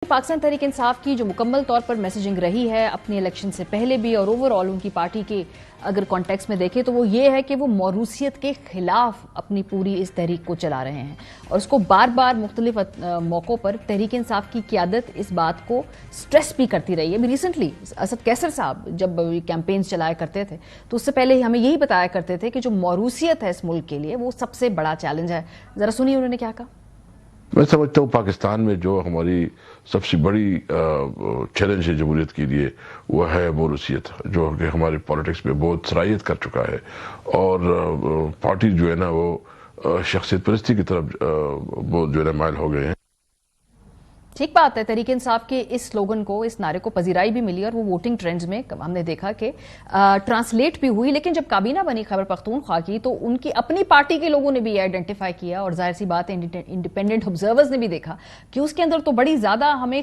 पाकिस्तान तहरीक इंसाफ की जो मुकम्मल तौर पर मैसेजिंग रही है अपनी इलेक्शन से पहले भी और ओवरऑल उनकी पार्टी के अगर कॉन्टेक्स्ट में देखें तो वो ये है कि वो मौरूसियत के खिलाफ अपनी पूरी इस तहरीक को चला रहे हैं और उसको बार बार मुख्तलिफ मौक़ों पर तहरीक इंसाफ की क़यादत इस बात को स्ट्रेस भी करती रही है। अभी रिसेंटली असद कैसर साहब जब कैंपेन्स चलाया करते थे तो उससे पहले हमें यही बताया करते थे कि जो मौरूसियत है इस मुल्क के लिए वो सबसे बड़ा चैलेंज है। ज़रा सुनिए उन्होंने क्या कहा। मैं समझता हूँ पाकिस्तान में जो हमारी सबसे बड़ी चैलेंज है जमहूरियत के लिए वो है मौरूसियत, जो कि हमारे पॉलिटिक्स में बहुत सराहियत कर चुका है और पार्टी जो है ना वो शख्सियत परस्ती की तरफ बहुत जो है माइल हो गए हैं। ठीक बात है, तहरीक इंसाफ के इस स्लोगन को, इस नारे को पजीराई भी मिली और वो वोटिंग ट्रेंड्स में हमने देखा कि ट्रांसलेट भी हुई। लेकिन जब काबीना बनी खैबर पख्तूनख्वा की तो उनकी अपनी पार्टी के लोगों ने भी आइडेंटिफाई किया और जाहिर सी बात है इंडिपेंडेंट ऑब्जर्वर्स ने भी देखा कि उसके अंदर तो बड़ी ज्यादा हमें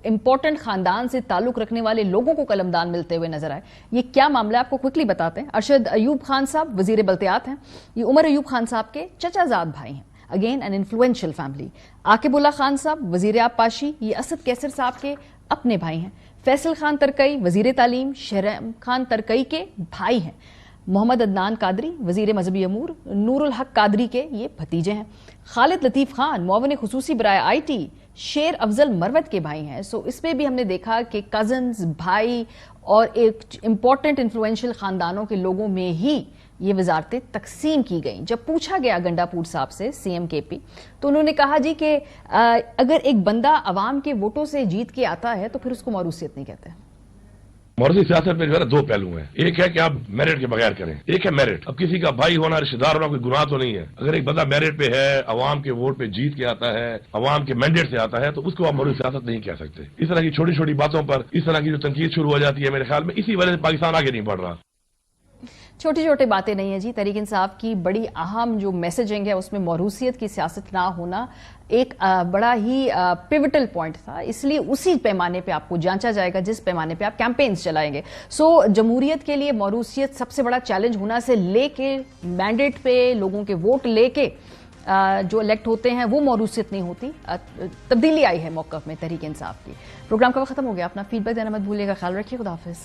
इंपॉर्टेंट खानदान से ताल्लुक रखने वाले लोगों को कलमदान मिलते हुए नजर आए। ये क्या मामला है आपको क्विकली बताते हैं। अरशद अयूब खान साहब वजीर बल्तियात हैं, ये उमर अयूब खान साहब के चचाजाद भाई हैं, again an influential family. Aqibullah Khan साहब वजीर आबपाशी, ये असद कैसर साहब के अपने भाई हैं। फैसल खान तरकई वजीर तालीम शहरम खान तरकई के भाई हैं। मोहम्मद अदनान कादरी वजीर मजहबी अमूर नूरुल हक कादरी के ये भतीजे हैं। खालिद लतीफ़ खान मुआविन खुसूसी बराए IT शेर अफजल मरवत के भाई हैं। सो इसमें भी हमने देखा कि कजन्स, भाई और एक इम्पॉर्टेंट इन्फ्लुएंशियल खानदानों के लोगों में ही ये वजारतें तकसीम की गईं। जब पूछा गया गंडापुर साहब से CM KP तो उन्होंने कहा जी कि अगर एक बंदा अवाम के वोटों से जीत के आता है तो फिर उसको मौरूसियत नहीं कहते। मौरूसी सियासत में जो है दो पहलू हैं, एक है कि आप मेरिट के बगैर करें, एक है मेरिट। अब किसी का भाई होना, रिश्तेदार होना कोई गुनाह तो नहीं है। अगर एक बंदा मेरिट पे है, अवाम के वोट पे जीत के आता है, अवाम के मैंडेट से आता है, तो उसको आप मौरूसी सियासत नहीं कह सकते। इस तरह की छोटी छोटी बातों पर इस तरह की जो तनकीद शुरू हो जाती है, मेरे ख्याल में इसी वजह से पाकिस्तान आगे नहीं बढ़ रहा। छोटी छोटी बातें नहीं है जी, तहरीक इंसाफ की बड़ी अहम जो मैसेजिंग है उसमें मौरूसियत की सियासत ना होना एक बड़ा ही पिवटल पॉइंट था। इसलिए उसी पैमाने पे आपको जांचा जाएगा जिस पैमाने पे आप कैंपेन्स चलाएंगे। सो जमहूरियत के लिए मौरूसियत सबसे बड़ा चैलेंज होना से लेके मैंडेट पे लोगों के वोट लेके जो इलेक्ट होते हैं वो मौरूसियत नहीं होती। तब्दीली आई है मौक़िफ़ में तहरीक इंसाफ की। प्रोग्राम का वक्त खत्म हो गया। अपना फीडबैक देना मत भूलिएगा। ख्याल रखिए। खुदा हाफिज़।